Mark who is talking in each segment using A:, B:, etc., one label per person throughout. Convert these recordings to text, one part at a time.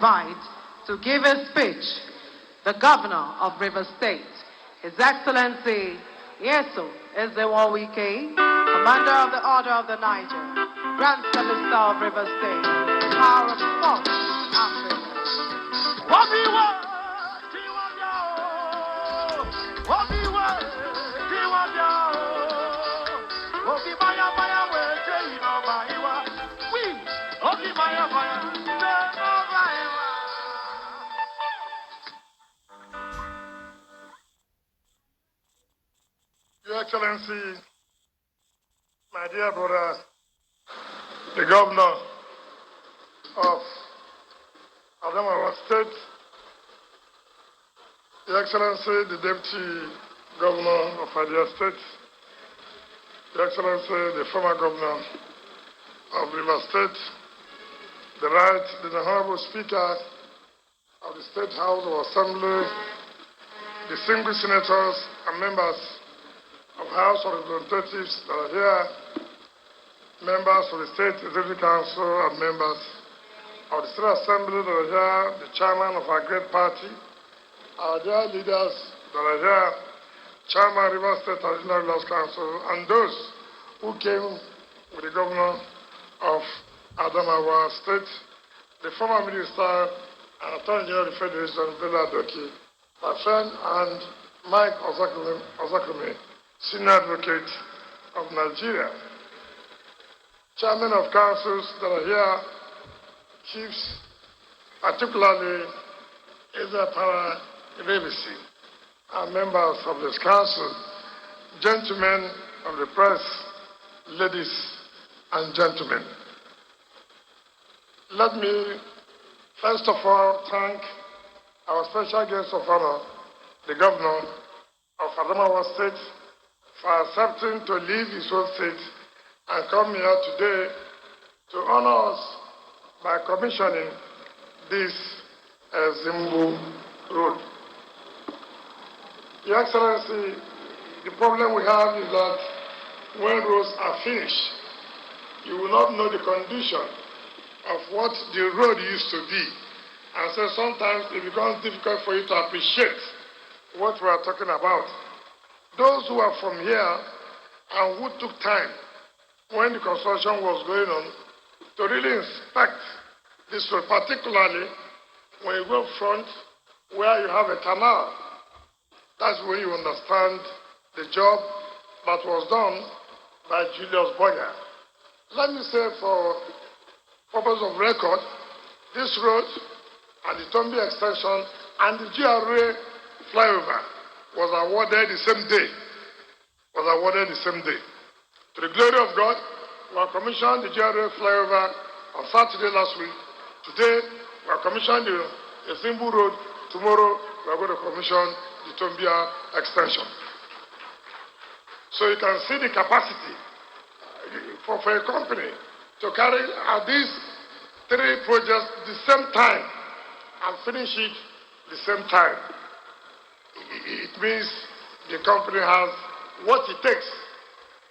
A: invite to give a speech the Governor of Rivers State, His Excellency Yesu Wike, Commander of the Order of the Niger, Grand Solicitor of Rivers State, Power of Force, Africa.
B: Your Excellency, my dear brother, the Governor of Adamawa State, Your Excellency, the Deputy Governor of Abia State, Your Excellency, the former Governor of Rivers State, the Honorable Speaker of the State House of Assembly, distinguished senators and members of House of Representatives that are here, members of the State Executive Council and members of the State Assembly that are here, the chairman of our great party, our dear leaders that are here, Chairman Rivers State Traditional Laws Council, and those who came with the Governor of Adamawa State, the former Minister and Attorney General of the Federation, Bella Doki, my friend, and Mike Ozakume, Senior Advocate of Nigeria, Chairman of Councils that are here, Chiefs, particularly Ezra Para Ibebisi, and members of this Council, gentlemen of the press, ladies and gentlemen. Let me first of all thank our special guest of honor, the Governor of Adamawa State, for accepting to leave his own state and come here today to honor us by commissioning this Zimbu Road. Your Excellency, the problem we have is that when roads are finished, you will not know the condition of what the road used to be. And so sometimes it becomes difficult for you to appreciate what we are talking about. Those who are from here and who took time when the construction was going on to really inspect this road, particularly when you go front where you have a canal, that's when you understand the job that was done by Julius Boyer. Let me say, for purpose of record, this road and the Tombi extension and the GRA flyover was awarded the same day. To the glory of God, we have commissioned the GRA flyover on Saturday last week. Today, we have commissioned the Zimbu Road. Tomorrow, we are going to commission the Tombia extension. So you can see the capacity for a company to carry out these three projects the same time and finish it the same time. It means the company has what it takes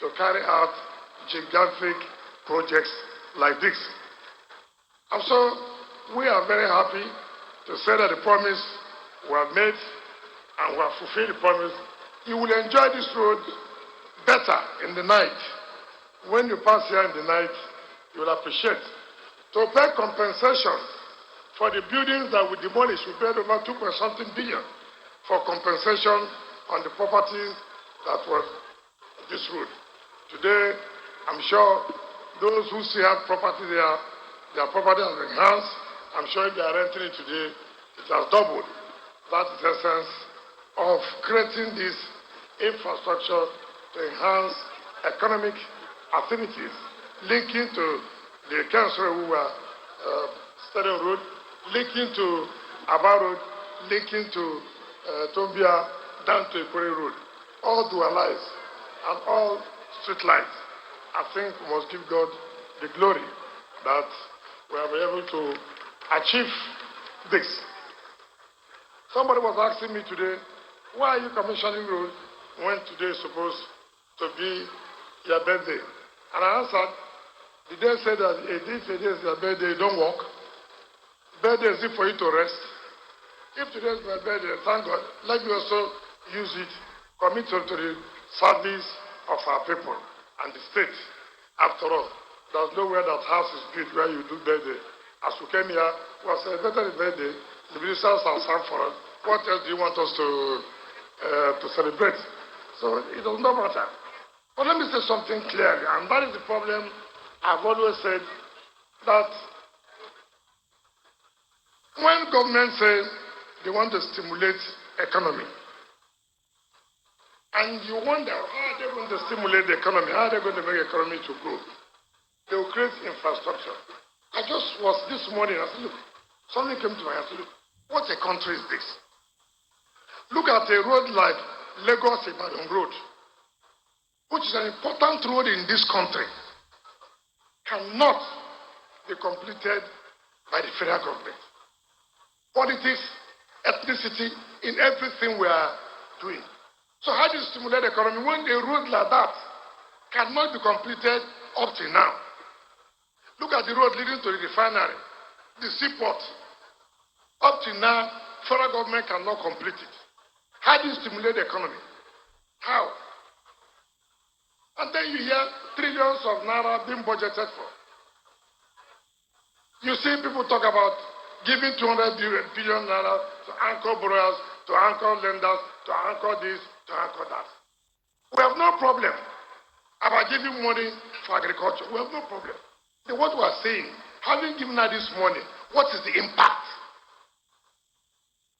B: to carry out gigantic projects like this. And so we are very happy to say that the promise we have made and we have fulfilled the promise. You will enjoy this road better in the night. When you pass here in the night, you will appreciate. To pay compensation for the buildings that we demolished, we paid over 2.something billion for compensation on the properties that were this road. Today, I'm sure those who still have property there, their property has been enhanced. I'm sure if they are renting it today, it has doubled. That is the essence of creating this infrastructure to enhance economic activities, linking to the council who were Stadium Road, linking to Aba Road, linking to Tombia, down to Ikore Road. All dualized and all street lights. I think we must give God the glory that we have been able to achieve this. Somebody was asking me today, why are you commissioning road when today is supposed to be your birthday? And I answered, did they say that if it is your birthday, you don't work? birthday is it for you to rest? If today is my birthday, thank God, let me also use it, commit to the service of our people and the state. After all, there's nowhere that house is built where you do birthday. As we came here, we have celebrated the birthday, the ministers have sang for us. What else do you want us to celebrate? So it does not matter. But let me say something clearly, and that is the problem I've always said, that when government says they want to stimulate economy, and you wonder how are they going to stimulate the economy, how are they going to make the economy to grow? They will create infrastructure. I just was this morning, I said, look, something came to my head, I said, look, what a country is this? Look at a road like Lagos-Ibadan Road, which is an important road in this country, cannot be completed by the federal government. Politics, ethnicity, in everything we are doing. So how do you stimulate the economy when a road like that cannot be completed up till now? Look at the road leading to the refinery, the seaport. Up till now, federal government cannot complete it. How do you stimulate the economy? How? And then you hear trillions of naira being budgeted for. You see people talk about giving 200 billion naira to anchor borrowers, to anchor lenders, to anchor this, to anchor that. We have no problem about giving money for agriculture. We have no problem. Then what we are saying, having given her this money, what is the impact?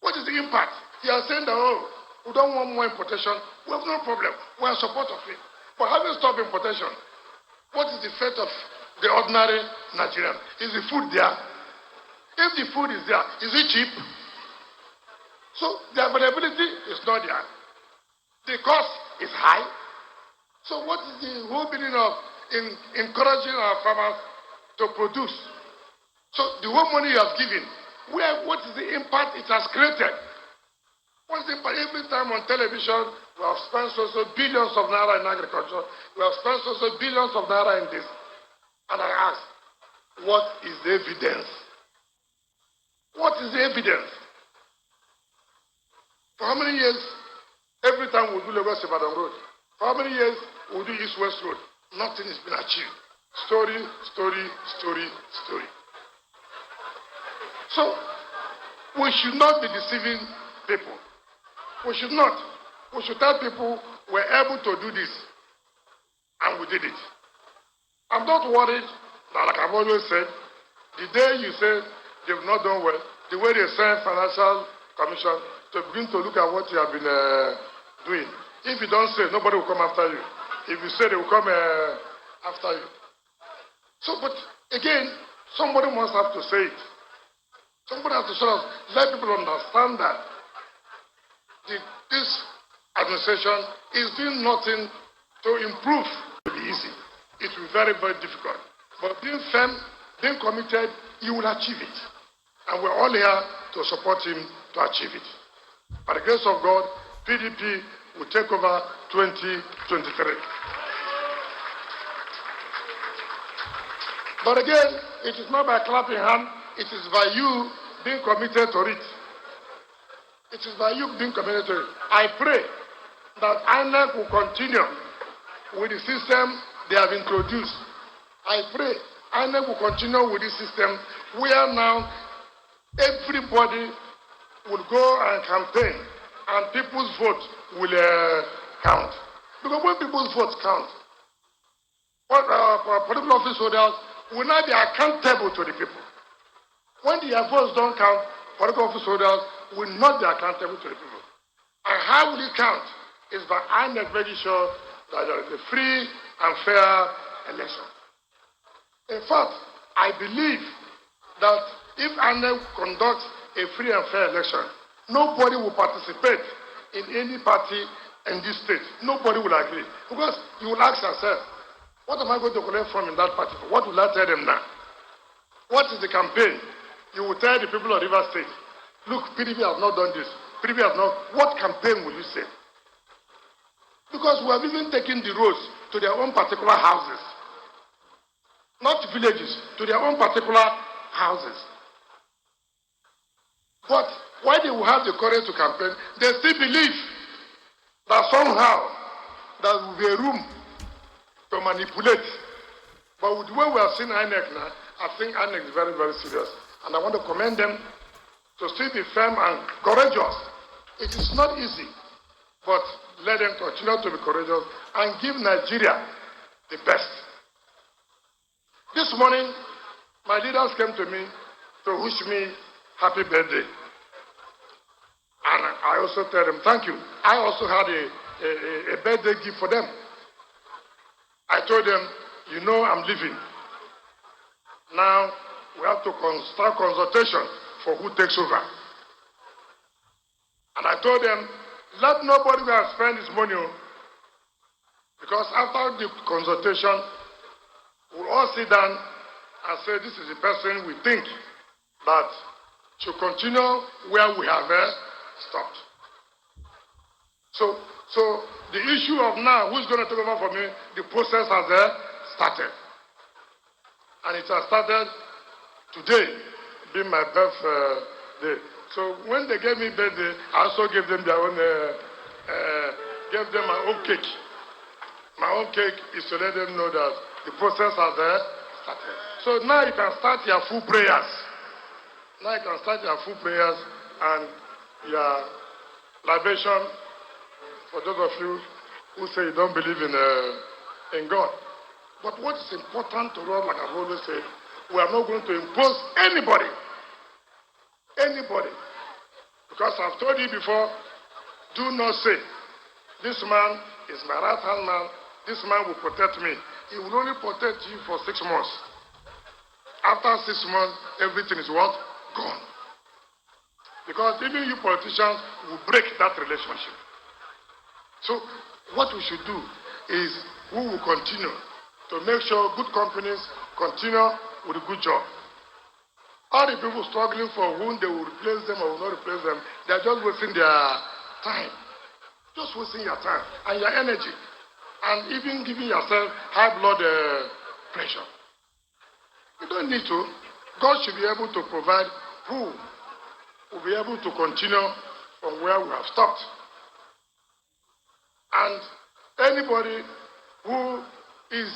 B: What is the impact? You are saying that, oh, we don't want more importation. We have no problem. We are in support of it. But having stopped importation, what is the fate of the ordinary Nigerian? Is the food there? If the food is there, is it cheap? So the availability is not there. The cost is high. So what is the whole meaning of encouraging our farmers to produce? So the whole money you have given, what is the impact it has created? What's the impact? Every time on television, we have spent so billions of naira in agriculture. We have spent so billions of naira in this. And I ask, what is the evidence? What is the evidence? For how many years, every time we do Lagos-Ibadan Road, for how many years we do East-West Road, nothing has been achieved. Story, story, story, story. So, we should not be deceiving people. We should not. We should tell people we're able to do this, and we did it. I'm not worried that, like I've always said, the day you say they've not done well, the way they send financial commission to begin to look at what you have been doing. If you don't say, nobody will come after you. If you say, they will come after you. So, but again, somebody must have to say it. Somebody has to sort of let people understand that this administration is doing nothing to improve. It will be easy. It will be very, very difficult. But being firm, being committed, you will achieve it. And we're all here to support him to achieve it. By the grace of God, PDP will take over 2023. But again, it is not by clapping hands, it is by you being committed to it. It is by you being committed to it. I pray that INEC will continue with the system they have introduced. I pray INEC will continue with this system where now everybody will go and campaign and people's vote will count. Because when people's votes count, political office holders will not be accountable to the people. When their votes don't count, political office holders will not be accountable to the people. And how will it count? Is by INEC making sure that there is a free and fair election. In fact, I believe that if INEC conducts a free and fair election, nobody will participate in any party in this state. Nobody will agree. Because you will ask yourself, what am I going to collect from in that party? What will I tell them now? What is the campaign? You will tell the people of River State, look, PDP has not done this. PDP has not. What campaign will you say? Because we have even taken the roads to their own particular houses. Not villages, to their own particular houses. But why they will have the courage to campaign, they still believe that somehow there will be a room to manipulate. But with the way we have seen INEC now, I think INEC is very, very serious. And I want to commend them to still be firm and courageous. It is not easy, but let them continue to be courageous and give Nigeria the best. This morning, my leaders came to me to wish me happy birthday. And I also tell them thank you. I also had a birthday gift for them. I told them, you know I'm leaving. Now we have to start consultation for who takes over. And I told them, let nobody go and spend his money, because after the consultation, we'll all sit down and say this is the person we think that should continue where we have stopped. So the issue of now, who's going to take over for me, the process has started. And it has started today, being my birthday. So when they gave me birthday, I also gave them their own, gave them my own cake. My own cake is to let them know that the process has started. So now you can start your full prayers. Now you can start your full prayers and your libation for those of you who say you don't believe in God. But what is important to us, like I've always said, we are not going to impose anybody. Anybody. Because I've told you before, do not say, this man is my right-hand man, this man will protect me. He will only protect you for 6 months. After 6 months, everything is what? Gone. Because even you politicians will break that relationship. So what we should do is we will continue to make sure good companies continue with a good job. All the people struggling for whom they will replace them or will not replace them, they are just wasting their time. Just wasting your time and your energy. And even giving yourself high blood pressure. You don't need to. God should be able to provide who will be able to continue from where we have stopped. And anybody who is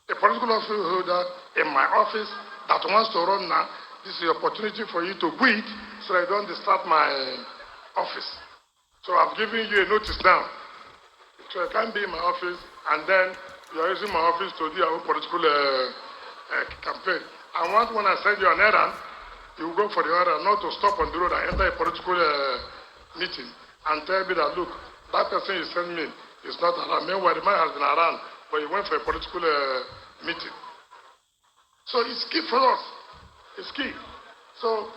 B: a political office holder in my office that wants to run now, this is the opportunity for you to quit so I don't disturb my office. So I've given you a notice now. So I can't be in my office and then you are using my office to do your own political campaign. I want when I send you an errand, you will go for the errand, not to stop on the road and enter a political meeting and tell me that, look, that person you sent me is not around. Meanwhile, the man has been around, but he went for a political meeting. So it's key for us. It's key. So,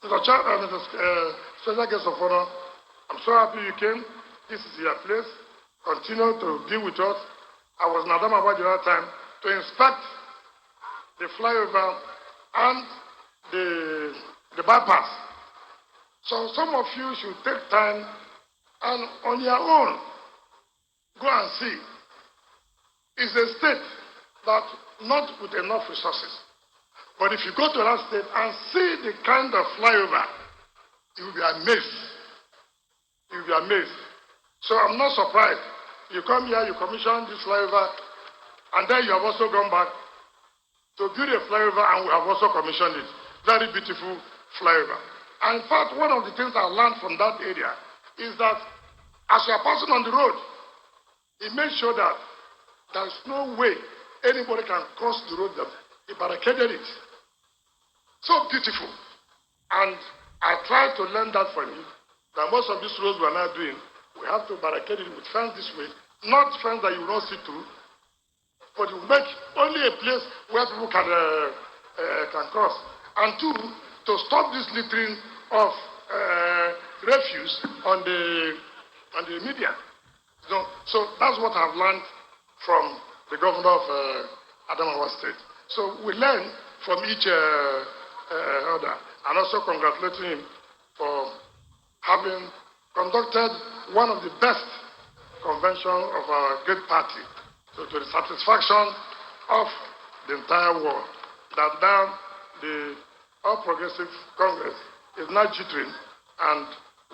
B: Mr. Special Guest of Honor, I'm so happy you came. This is your place. Continue to be with us. I was in Adamawa the other time to inspect the flyover and the bypass. So some of you should take time and on your own go and see. It's a state that not with enough resources. But if you go to that state and see the kind of flyover, you will be amazed. You will be amazed. So I'm not surprised. You come here, you commission this flyover, and then you have also gone back to build a flyover, and we have also commissioned it. Very beautiful flyover. And in fact, one of the things I learned from that area is that as you are passing on the road, it makes sure that there is no way anybody can cross the road. That he barricaded it. So beautiful. And I tried to learn that from him, that most of these roads we are now doing, we have to barricade it with fence this way, not fence that you will not see through, but you make only a place where people can cross. And two, to stop this littering of refuse on the media. So that's what I've learned from the governor of Adamawa State. So we learn from each other, and also congratulating him for having conducted one of the best conventions of our great party, to the satisfaction of the entire world, that now the All Progressive Congress is not jittering, and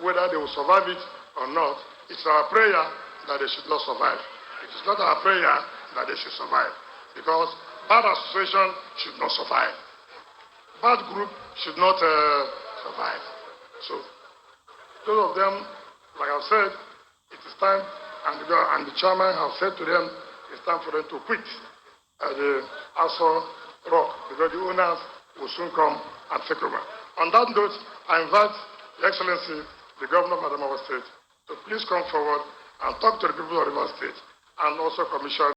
B: whether they will survive it or not, it's our prayer that they should not survive. It is not our prayer that they should survive, because bad association should not survive. Bad group should not survive. So, those of them, like I've said, it is time, and the chairman has said to them, it's time for them to quit the Aso Rock, because the owners will soon come and take over. On that note, I invite Your Excellency, the Governor of Adamawa State, to please come forward and talk to the people of Rivers State, and also Commission